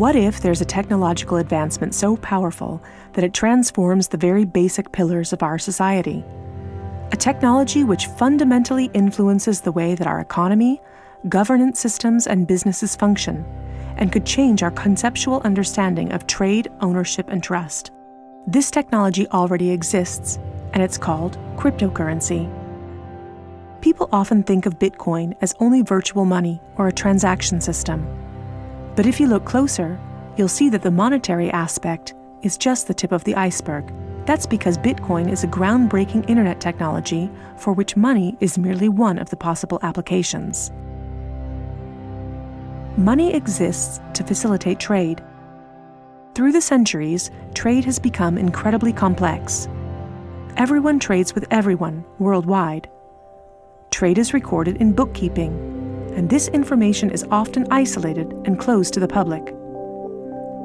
What if there's a technological advancement so powerful that it transforms the very basic pillars of our society? A technology which fundamentally influences the way that our economy, governance systems, and businesses function, and could change our conceptual understanding of trade, ownership, and trust. This technology already exists, and it's called cryptocurrency. People often think of Bitcoin as only virtual money or a transaction system. But if you look closer, you'll see that the monetary aspect is just the tip of the iceberg. That's because Bitcoin is a groundbreaking internet technology for which money is merely one of the possible applications. Money exists to facilitate trade. Through the centuries, trade has become incredibly complex. Everyone trades with everyone worldwide. Trade is recorded in bookkeeping, and this information is often isolated and closed to the public.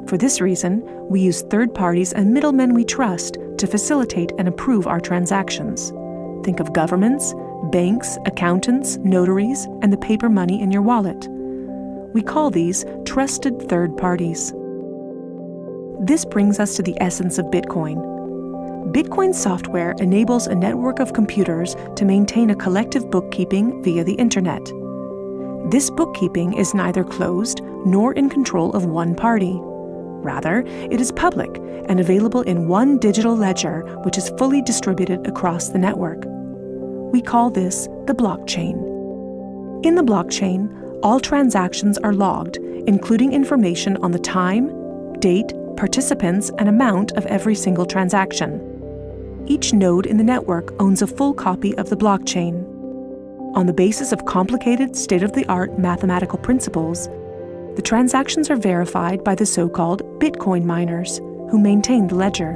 For this reason, we use third parties and middlemen we trust to facilitate and approve our transactions. Think of governments, banks, accountants, notaries, and the paper money in your wallet. We call these trusted third parties. This brings us to the essence of Bitcoin. Bitcoin software enables a network of computers to maintain a collective bookkeeping via the internet. This bookkeeping is neither closed nor in control of one party. Rather, it is public and available in one digital ledger which is fully distributed across the network. We call this the blockchain. In the blockchain, all transactions are logged, including information on the time, date, participants, and amount of every single transaction. Each node in the network owns a full copy of the blockchain. On the basis of complicated, state-of-the-art mathematical principles, the transactions are verified by the so-called Bitcoin miners, who maintain the ledger.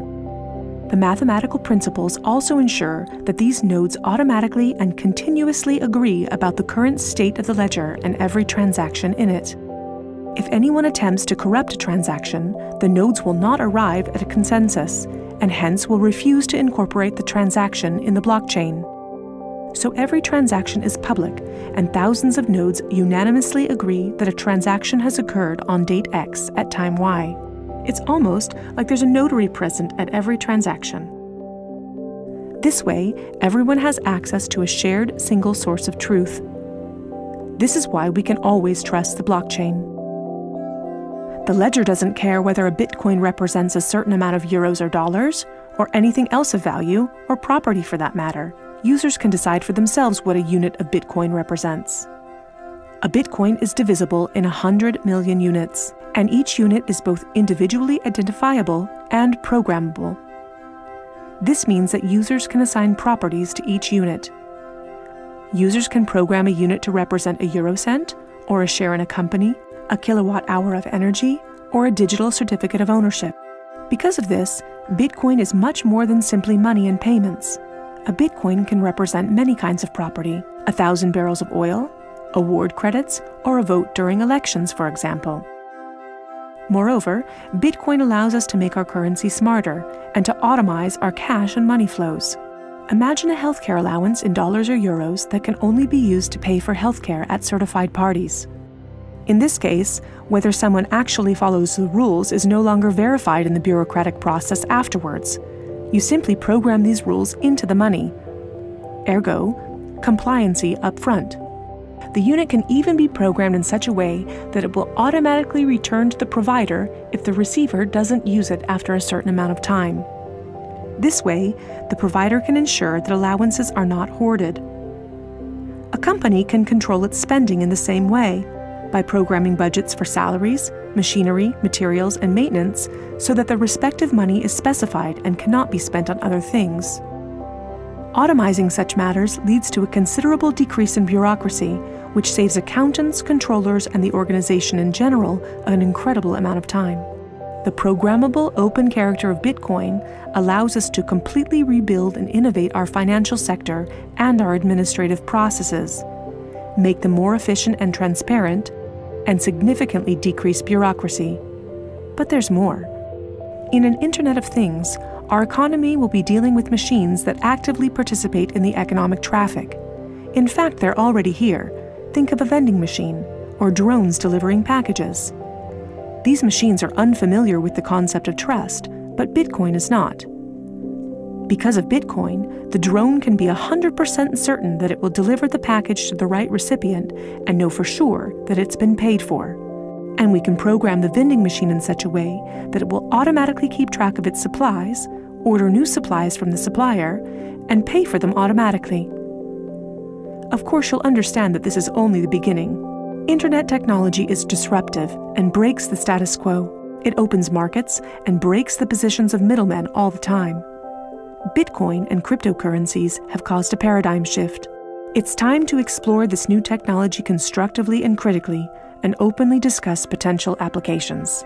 The mathematical principles also ensure that these nodes automatically and continuously agree about the current state of the ledger and every transaction in it. If anyone attempts to corrupt a transaction, the nodes will not arrive at a consensus, and hence will refuse to incorporate the transaction in the blockchain. So every transaction is public, and thousands of nodes unanimously agree that a transaction has occurred on date X at time Y. It's almost like there's a notary present at every transaction. This way, everyone has access to a shared single source of truth. This is why we can always trust the blockchain. The ledger doesn't care whether a Bitcoin represents a certain amount of euros or dollars, or anything else of value, or property for that matter. Users can decide for themselves what a unit of Bitcoin represents. A Bitcoin is divisible in 100 million units, and each unit is both individually identifiable and programmable. This means that users can assign properties to each unit. Users can program a unit to represent a eurocent, or a share in a company, a kilowatt-hour of energy, or a digital certificate of ownership. Because of this, Bitcoin is much more than simply money and payments. A Bitcoin can represent many kinds of property: 1,000 barrels of oil, award credits, or a vote during elections, for example. Moreover, Bitcoin allows us to make our currency smarter and to automize our cash and money flows. Imagine a healthcare allowance in dollars or euros that can only be used to pay for healthcare at certified parties. In this case, whether someone actually follows the rules is no longer verified in the bureaucratic process afterwards. You simply program these rules into the money. Ergo, compliancy up front. The unit can even be programmed in such a way that it will automatically return to the provider if the receiver doesn't use it after a certain amount of time. This way, the provider can ensure that allowances are not hoarded. A company can control its spending in the same way, by programming budgets for salaries, machinery, materials, and maintenance so that the respective money is specified and cannot be spent on other things. Automizing such matters leads to a considerable decrease in bureaucracy, which saves accountants, controllers, and the organization in general an incredible amount of time. The programmable open character of Bitcoin allows us to completely rebuild and innovate our financial sector and our administrative processes, make them more efficient and transparent, and significantly decrease bureaucracy. But there's more. In an Internet of Things, our economy will be dealing with machines that actively participate in the economic traffic. In fact, they're already here. Think of a vending machine, or drones delivering packages. These machines are unfamiliar with the concept of trust, but Bitcoin is not. Because of Bitcoin, the drone can be 100% certain that it will deliver the package to the right recipient and know for sure that it's been paid for. And we can program the vending machine in such a way that it will automatically keep track of its supplies, order new supplies from the supplier, and pay for them automatically. Of course, you'll understand that this is only the beginning. Internet technology is disruptive and breaks the status quo. It opens markets and breaks the positions of middlemen all the time. Bitcoin and cryptocurrencies have caused a paradigm shift. It's time to explore this new technology constructively and critically, and openly discuss potential applications.